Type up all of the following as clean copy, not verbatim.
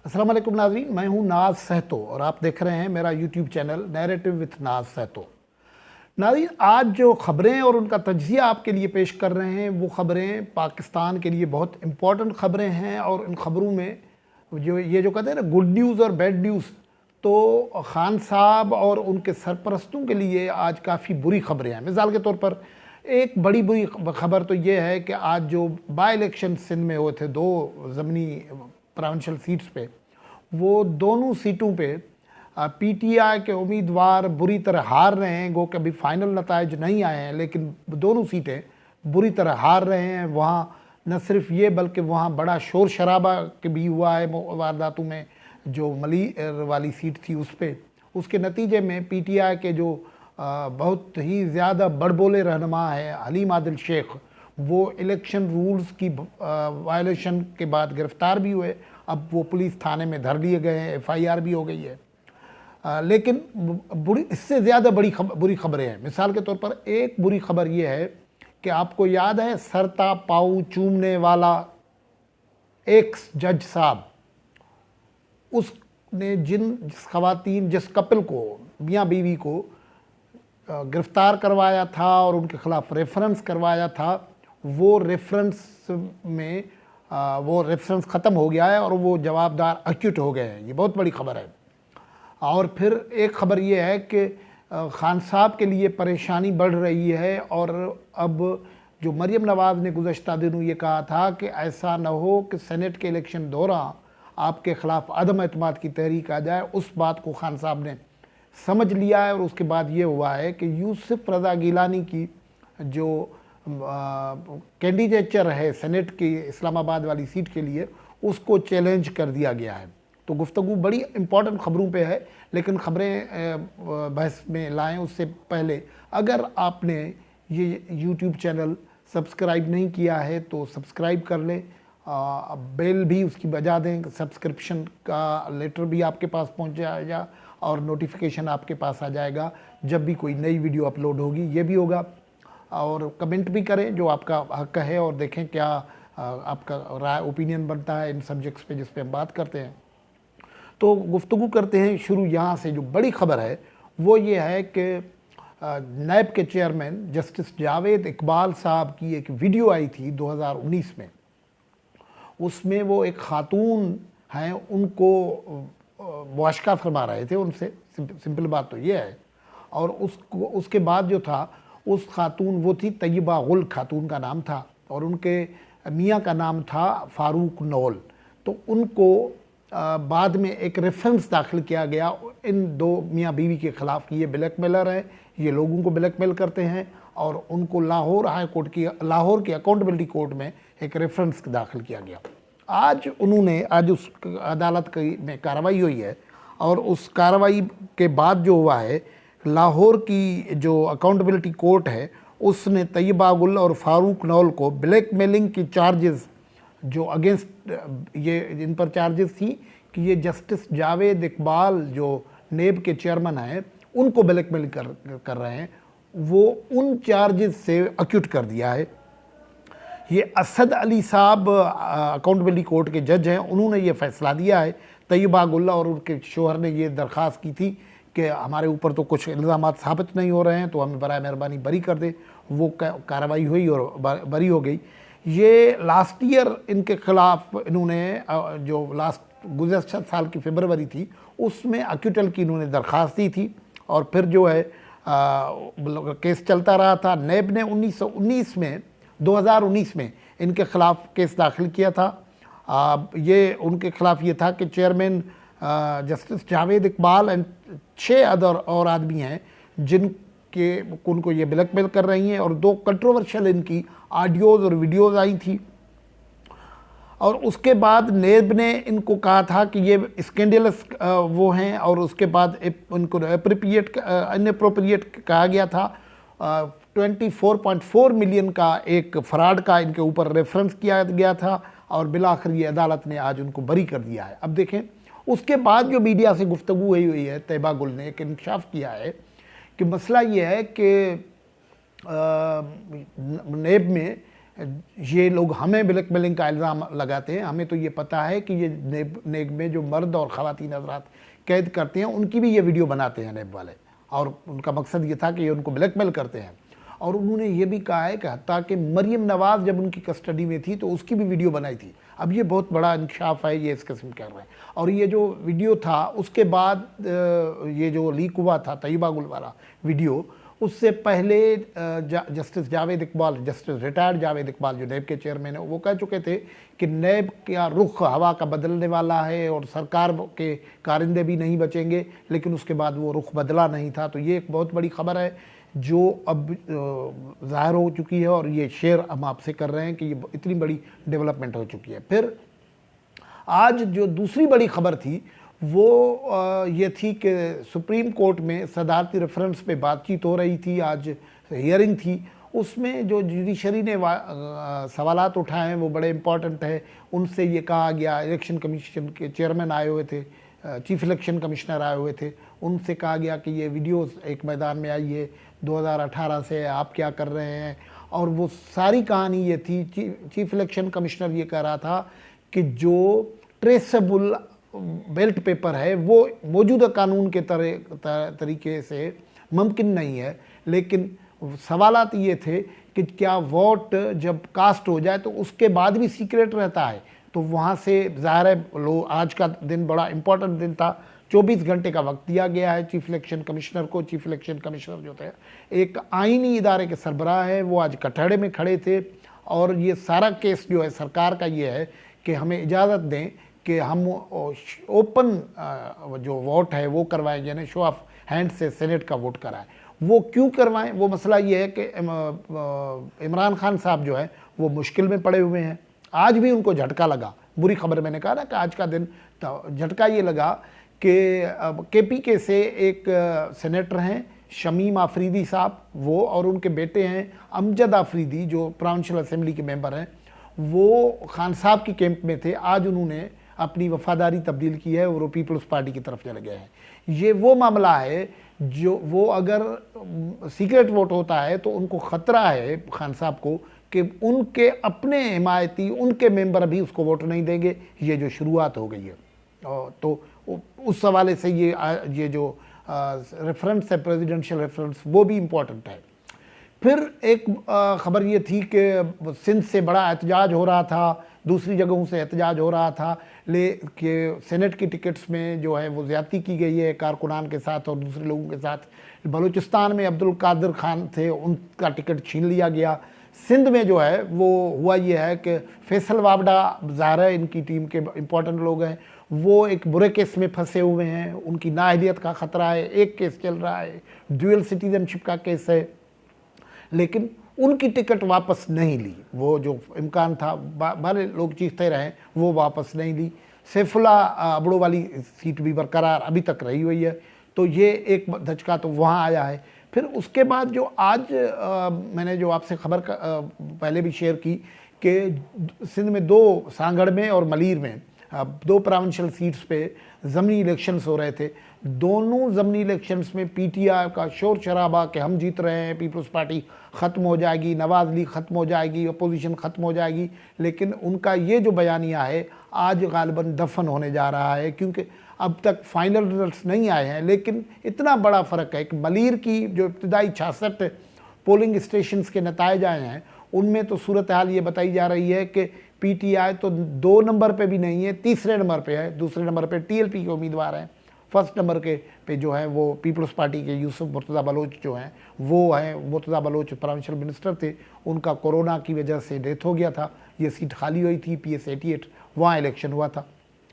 अस्सलाम वालेकुम नाज़रीन, मैं हूं नाज सहतो और आप देख रहे हैं मेरा यूट्यूब चैनल नैरेटिव विथ नाज सहतो। नाज़रीन, आज जो ख़बरें और उनका तज्ज़िया आपके लिए पेश कर रहे हैं वो ख़बरें पाकिस्तान के लिए बहुत इम्पॉर्टेंट ख़बरें हैं और इन ख़बरों में जो कहते हैं ना गुड न्यूज़ और बैड न्यूज़, तो खान साहब और उनके सरपरस्तों के लिए आज काफ़ी बुरी ख़बरें हैं। मिसाल के तौर पर एक बड़ी बुरी ख़बर तो ये है कि आज जो बाई इलेक्शन सिंध में हुए थे, दो ज़मीनी प्रोविंशियल सीट्स पे, वो दोनों सीटों पे पीटीआई के उम्मीदवार बुरी तरह हार रहे हैं। गो कभी फाइनल नताइज नहीं आए हैं, लेकिन दोनों सीटें बुरी तरह हार रहे हैं। वहाँ न सिर्फ ये बल्कि वहाँ बड़ा शोर शराबा के भी हुआ है वारदातों में। जो मली वाली सीट थी उस पर, उसके नतीजे में पीटीआई के जो बहुत ही ज़्यादा बड़बोले रहनुमा है हलीम आदिल शेख, वो इलेक्शन रूल्स की वायलेशन के बाद गिरफ़्तार भी हुए। अब वो पुलिस थाने में धर लिए गए हैं, एफआईआर भी हो गई है। लेकिन बुरी, इससे ज़्यादा बुरी खबरें हैं। मिसाल के तौर पर एक बुरी खबर ये है कि आपको याद है सरता पाँव चूमने वाला एक्स जज साहब, उसने जिस कपल को, मियाँ बीवी को गिरफ़्तार करवाया था और उनके ख़िलाफ़ रेफरेंस करवाया था, वो रेफरेंस ख़त्म हो गया है और वो जवाबदार एक्यूट हो गए हैं। ये बहुत बड़ी खबर है। और फिर एक ख़बर ये है कि खान साहब के लिए परेशानी बढ़ रही है और अब जो मरीम नवाज़ ने गुज़श्ता दिनों ये कहा था कि ऐसा न हो कि सेनेट के इलेक्शन दौरान आपके ख़िलाफ़ अदम एतमाद की तहरीक आ जाए, उस बात को खान साहब ने समझ लिया है। और उसके बाद ये हुआ है कि यूसुफ रज़ा गिलानी की जो कैंडिडेचर है सेनेट की इस्लामाबाद वाली सीट के लिए, उसको चैलेंज कर दिया गया है। तो गुफ्तगू बड़ी इंपॉर्टेंट ख़बरों पे है, लेकिन ख़बरें बहस में लाएं उससे पहले अगर आपने ये यूट्यूब चैनल सब्सक्राइब नहीं किया है तो सब्सक्राइब कर लें, बेल भी उसकी बजा दें, सब्सक्रिप्शन का लेटर भी आपके पास पहुंच जाएगा और नोटिफिकेशन आपके पास आ जाएगा जब भी कोई नई वीडियो अपलोड होगी। ये भी होगा। और कमेंट भी करें जो आपका हक है, और देखें क्या आपका राय ओपिनियन बनता है इन सब्जेक्ट्स पे जिस पे हम बात करते हैं। तो गुफ्तगू करते हैं शुरू यहाँ से। जो बड़ी ख़बर है वो ये है कि नैब के चेयरमैन जस्टिस जावेद इकबाल साहब की एक वीडियो आई थी 2019 में। उसमें वो एक ख़ातून हैं, उनको मुआशका फरमा रहे थे उनसे। सिंपल बात तो ये है। और उसके बाद जो था, उस खातून वो थी तैयबा गुल खातून का नाम था और उनके मियाँ का नाम था फ़ारूक नौल। तो उनको बाद में एक रेफरेंस दाखिल किया गया इन दो मियाँ बीवी के ख़िलाफ़ कि ये ब्लैकमेलर हैं, ये लोगों को ब्लैकमेल करते हैं, और उनको लाहौर हाई कोर्ट की, लाहौर की अकाउंटेबिलिटी कोर्ट में एक रेफरेंस दाखिल किया गया। आज उस अदालत में कार्रवाई हुई है और उस कार्रवाई के बाद जो हुआ है, लाहौर की जो अकाउंटेबिलिटी कोर्ट है उसने तैयबा गुल और फ़ारूक नौल को ब्लैकमेलिंग की चार्जेस जो अगेंस्ट ये इन पर चार्जेस थी कि ये जस्टिस जावेद इकबाल जो नेब के चेयरमैन हैं उनको ब्लैकमेल कर रहे हैं, वो उन चार्जेस से एक्यूट कर दिया है। ये असद अली साहब अकाउंटेबिलिटी कोर्ट के जज हैं, उन्होंने ये फ़ैसला दिया है। तैयबा गुल और उनके शोहर ने ये दरख्वास्त की थी कि हमारे ऊपर तो कुछ इल्ज़ामात साबित नहीं हो रहे हैं, तो हमें बराए मेहरबानी बरी कर दे। वो कार्रवाई हुई और बरी हो गई। ये लास्ट ईयर इनके ख़िलाफ़ इन्होंने जो गुज़श्ता साल की फरवरी थी उसमें एक्यूटल की इन्होंने दरख्वास्त दी थी और फिर जो है केस चलता रहा था। नैब ने 2019 में इनके ख़िलाफ़ केस दाखिल किया था। ये उनके ख़िलाफ़ ये था कि chairman justice Javed Iqbal and 6 other और आदमी हैं उनको ये ब्लैकमेल कर रही हैं, और 2 कंट्रोवर्शियल इनकी ऑडियोज़ और वीडियोज़ आई थी। और उसके बाद नेब ने इनको कहा था कि ये स्कैंडलस वो हैं, और उसके बाद उनको अनएप्रोप्रिएट कहा गया था। 24.4 मिलियन का एक फ्रॉड का इनके ऊपर रेफरेंस किया गया था और बिलाखिर ये अदालत ने आज उनको बरी कर दिया है। अब देखें, उसके बाद जो मीडिया से गुफ्तगू हुई है, तैयबा गुल ने एक इंकशाफ किया है कि मसला ये है कि नेब में ये लोग हमें ब्लैकमेलिंग का इल्ज़ाम लगाते हैं। हमें तो ये पता है कि ये नेब में जो मर्द और ख़वातीन हज़रात कैद करते हैं उनकी भी ये वीडियो बनाते हैं नेब वाले, और उनका मकसद ये था कि ये उनको ब्लैकमेल करते हैं। और उन्होंने ये भी कहा है कि हत्ता कि मरियम नवाज़ जब उनकी कस्टडी में थी तो उसकी भी वीडियो बनाई थी। अब ये बहुत बड़ा इंकशाफ है, ये इस किस्म कर रहे हैं। और ये जो वीडियो था उसके बाद ये जो लीक हुआ था तैयबा गुल वाला वीडियो, उससे पहले justice Javed Iqbal, justice retired Javed Iqbal जो नैब के चेयरमैन है, वो कह चुके थे कि नैब का रुख हवा का बदलने वाला है और सरकार के कारिंदे भी नहीं बचेंगे, लेकिन उसके बाद वो रुख बदला नहीं था। तो ये एक बहुत बड़ी खबर है जो अब ज़ाहिर हो चुकी है, और ये शेयर हम आपसे कर रहे हैं कि ये इतनी बड़ी डेवलपमेंट हो चुकी है। फिर आज जो दूसरी बड़ी खबर थी वो ये थी कि सुप्रीम कोर्ट में सदारती रेफरेंस पे बातचीत हो रही थी, आज हियरिंग थी। उसमें जो जुडिशरी ने सवालात उठाए हैं वो बड़े इम्पॉर्टेंट है। उनसे ये कहा गया, इलेक्शन कमीशन के चेयरमैन आए हुए थे, चीफ इलेक्शन कमिश्नर आए हुए थे, उनसे कहा गया कि ये वीडियोस एक मैदान में आई है 2018 से, आप क्या कर रहे हैं। और वो सारी कहानी ये थी, चीफ इलेक्शन कमिश्नर ये कह रहा था कि जो ट्रेसेबल बेल्ट पेपर है वो मौजूदा कानून के तरीके से मुमकिन नहीं है, लेकिन सवालात ये थे कि क्या वोट जब कास्ट हो जाए तो उसके बाद भी सीक्रेट रहता है। तो वहाँ से ज़ाहिर है लो, आज का दिन बड़ा इम्पोर्टेंट दिन था, 24 घंटे का वक्त दिया गया है चीफ इलेक्शन कमिश्नर को। चीफ इलेक्शन कमिश्नर जो थे एक आइनी इदारे के सरबराह हैं, वो आज कटहरे में खड़े थे, और ये सारा केस जो है सरकार का ये है कि हमें इजाज़त दें कि हम ओपन जो वोट है वो करवाएं, यानी शो ऑफ हैंड से सेनेट का वोट कराएं। वो क्यों करवाएं? वो मसला ये है कि इमरान खान साहब जो है वो मुश्किल में पड़े हुए हैं। आज भी उनको झटका लगा, बुरी खबर मैंने कहा ना कि आज का दिन झटका ये लगा कि KPK से एक सेनेटर हैं शमीम आफरीदी साहब, वो और उनके बेटे हैं अमजद आफरीदी जो प्रोविंशियल असेंबली के मेंबर हैं, वो खान साहब की कैंप में थे। आज उन्होंने अपनी वफादारी तब्दील की है और वो पीपल्स पार्टी की तरफ चले गए हैं। ये वो मामला है जो वो अगर सीक्रेट वोट होता है तो उनको ख़तरा है खान साहब को कि उनके अपने हिमायती, उनके मेंबर भी उसको वोट नहीं देंगे। ये जो शुरुआत हो गई है, तो उस हवाले से ये जो रेफरेंस है प्रेसिडेंशियल रेफरेंस, वो भी इम्पोर्टेंट है। फिर एक ख़बर ये थी कि सिंध से बड़ा एहतजाज हो रहा था, दूसरी जगहों से एहतजाज हो रहा था कि सेनेट की टिकट्स में जो है वो ज़्यादती की गई है कारकुनान के साथ और दूसरे लोगों के साथ। बलूचिस्तान में अब्दुल कादिर खान थे, उनका टिकट छीन लिया गया। सिंध में जो है वो हुआ ये है कि फैसल वावडा, ज़ाहिर है इनकी टीम के इम्पोर्टेंट लोग हैं, वो एक बुरे केस में फंसे हुए हैं, उनकी नाअहलियत का ख़तरा है। एक केस चल रहा है, ड्यूअल सिटीजनशिप का केस है, लेकिन उनकी टिकट वापस नहीं ली। वो जो इम्कान था, भले लोग चीखते रहे, वो वापस नहीं ली। सैफुल्ला अबड़ो वाली सीट भी बरकरार अभी तक रही हुई है। तो ये एक धचका तो वहाँ आया है। फिर उसके बाद जो आज मैंने जो आपसे खबर पहले भी शेयर की कि सिंध में दो, सांगड़ में और मलीर में, दो प्रोविंशियल सीट्स पे ज़मनी इलेक्शंस हो रहे थे। दोनों ज़मनी इलेक्शंस में PTI का शोर शराबा कि हम जीत रहे हैं, पीपल्स पार्टी ख़त्म हो जाएगी, नवाज़ लीग ख़त्म हो जाएगी, अपोजिशन ख़त्म हो जाएगी। लेकिन उनका ये जो बयानिया है आज गालिबन दफन होने जा रहा है, क्योंकि अब तक फाइनल रिजल्ट्स नहीं आए हैं। लेकिन इतना बड़ा फ़र्क है कि मलीर की जो इब्तदाई 66 पोलिंग स्टेशंस के नताइज आए हैं, उनमें तो सूरत हाल ये बताई जा रही है कि PTI तो 2 नंबर पे भी नहीं है, तीसरे नंबर पे है। दूसरे नंबर पे TLP के उम्मीदवार हैं, फर्स्ट नंबर के पे जो है वो पीपल्स पार्टी के यूसुफ मुर्तज़ा बलोच जो हैं वो हैं। मुर्तज़ा बलोच प्रोविंशियल मिनिस्टर थे, उनका कोरोना की वजह से डेथ हो गया था। ये सीट खाली हुई थी, PS 88, वहाँ इलेक्शन हुआ था।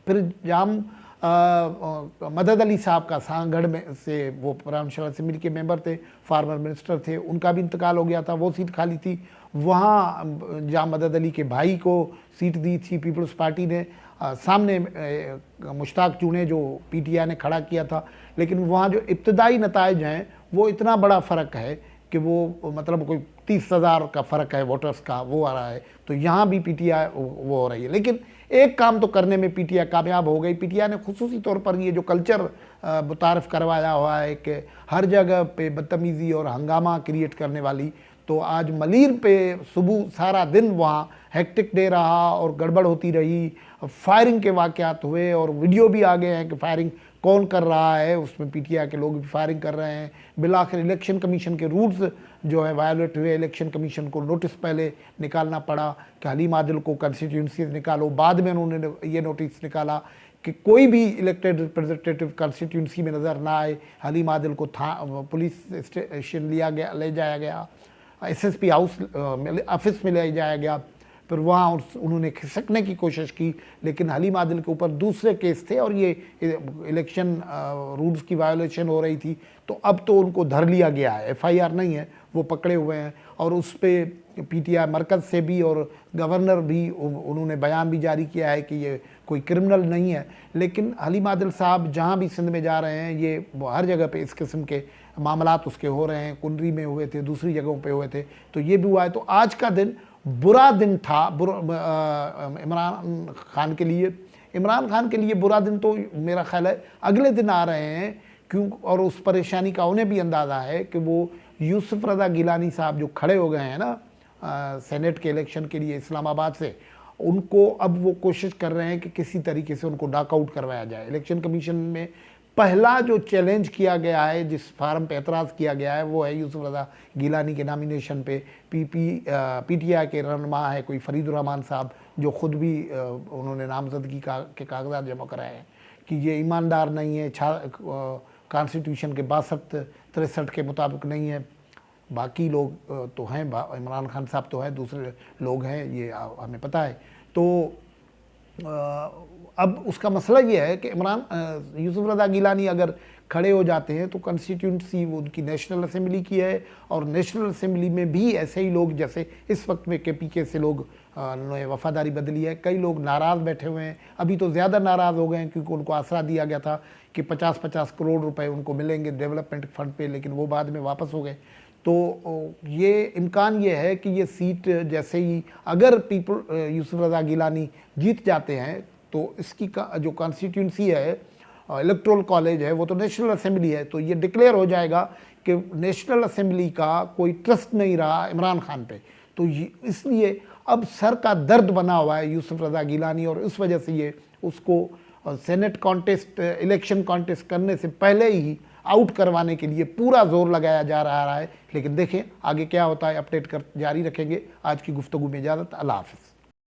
फिर जाम मदद अली साहब का सांगड़ में से, वो प्रोविंशियल असेंबली के मेंबर थे, फार्मर मिनिस्टर थे, उनका भी इंतकाल हो गया था, वो सीट खाली थी। वहाँ जाम मदद अली के भाई को सीट दी थी पीपल्स पार्टी ने, सामने मुश्ताक चूने जो PTI ने खड़ा किया था। लेकिन वहाँ जो इब्तदाई नताइज हैं वो इतना बड़ा फ़र्क है कि वो मतलब कोई 30,000 का फ़र्क है वोटर्स का, वो आ रहा है। तो यहाँ भी PTI वो हो रही है। लेकिन एक काम तो करने में PTI कामयाब हो गई। PTI ने खुसूसी तौर पर ये जो कल्चर मुतारफ़ करवाया हुआ है कि हर जगह पे बदतमीज़ी और हंगामा क्रिएट करने वाली, तो आज मलीर पे सुबह सारा दिन वहाँ हेक्टिक डे रहा और गड़बड़ होती रही, फायरिंग के वाक़यात हुए और वीडियो भी आ गए हैं कि फायरिंग कौन कर रहा है, उसमें पीटीआई के लोग भी फायरिंग कर रहे हैं। बिलाखिर इलेक्शन कमीशन के रूल्स जो है वायलेट हुए। इलेक्शन कमीशन को नोटिस पहले निकालना पड़ा कि हलीम आदिल को कंस्टिट्यूंसी से निकालो, बाद में उन्होंने ये नोटिस निकाला कि कोई भी इलेक्टेड रिप्रेजेंटेटिव कंस्टिट्यूंसी में नज़र ना आए। हलीम आदिल को पुलिस स्टेशन ले जाया गया, एसएसपी हाउस ऑफिस में ले जाया गया, फिर वहाँ उन्होंने खिसकने की कोशिश की, लेकिन हलीम आदिल के ऊपर दूसरे केस थे और ये इलेक्शन रूल्स की वायोलेशन हो रही थी। तो अब तो उनको धर लिया गया है, एफआईआर नहीं है, वो पकड़े हुए हैं और उस पर पीटीआई मरकज़ से भी और गवर्नर भी उन्होंने बयान भी जारी किया है कि ये कोई क्रिमिनल नहीं है। लेकिन हलीम आदिल साहब जहाँ भी सिंध में जा रहे हैं, ये हर जगह पे इस किस्म के मामलात उसके हो रहे हैं। कुंडरी में हुए थे, दूसरी जगहों पे हुए थे, तो ये भी हुआ है। तो आज का दिन बुरा दिन था इमरान खान के लिए। इमरान खान के लिए बुरा दिन तो मेरा ख्याल है अगले दिन आ रहे हैं, क्यों, और उस परेशानी का उन्हें भी अंदाज़ा है कि वो यूसुफ रज़ा गिलानी साहब जो खड़े हो गए हैं ना सेनेट के इलेक्शन के लिए इस्लामाबाद से, उनको अब वो कोशिश कर रहे हैं कि किसी तरीके से उनको नॉकआउट करवाया जाए। इलेक्शन कमीशन में पहला जो चैलेंज किया गया है, जिस फार्म पे एतराज़ किया गया है, वो है यूसुफ रज़ा गिलानी के नामिनेशन पे। पीटीआई के रहनुमा है कोई फरीदुर रहमान साहब, जो ख़ुद भी उन्होंने नामजदगी के कागजात जमा कराए हैं कि ये ईमानदार नहीं है, कॉन्स्टिट्यूशन के 62-63 के मुताबिक नहीं है। बाकी लोग तो हैं, इमरान खान साहब तो हैं, दूसरे लोग हैं, ये हमें पता है। तो अब उसका मसला ये है कि यूसुफ रज़ा गिलानी अगर खड़े हो जाते हैं तो कॉन्स्टिट्यूंसी वो उनकी नेशनल असेंबली की है, और नेशनल असेंबली में भी ऐसे ही लोग जैसे इस वक्त में केपीके से लोग ने वफादारी बदली है, कई लोग नाराज़ बैठे हुए हैं। अभी तो ज़्यादा नाराज़ हो गए हैं क्योंकि उनको आसरा दिया गया था कि 50-50 करोड़ रुपए उनको मिलेंगे डेवलपमेंट फंड पे, लेकिन वो बाद में वापस हो गए। तो ये इम्कान ये है कि ये सीट जैसे ही अगर यूसुफ रज़ा गिलानी जीत जाते हैं तो इसकी जो कॉन्स्टिट्यूंसी है, इलेक्टोरल कॉलेज है, वो तो नेशनल असेंबली है, तो ये डिक्लेयर हो जाएगा कि नेशनल असेंबली का कोई ट्रस्ट नहीं रहा इमरान खान पे। तो इसलिए अब सर का दर्द बना हुआ है यूसुफ रज़ा गिलानी, और इस वजह से ये उसको सेनेट कॉन्टेस्ट इलेक्शन कॉन्टेस्ट करने से पहले ही आउट करवाने के लिए पूरा जोर लगाया जा रहा है। लेकिन देखें आगे क्या होता है, अपडेट कर जारी रखेंगे। आज की गुफ्तगू में इजाज़त, अल्लाह हाफ़िज़।